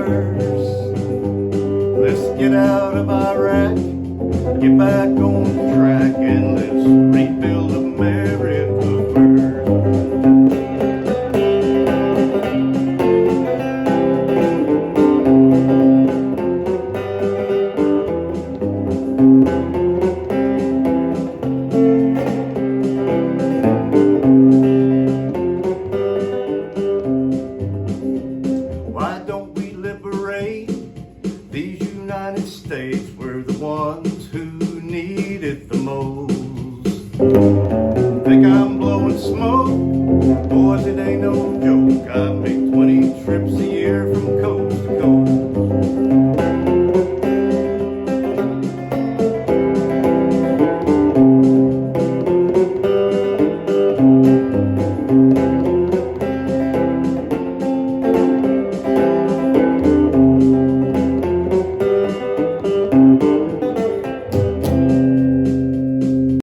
first. Let's get out of Iraq, get back on track, and let's rebuild America first. Why don't we liberate these United States? We're the ones who need it the most. Think I'm blowing smoke? Boys, it ain't no joke. I make 20 trips a year from coast to coast.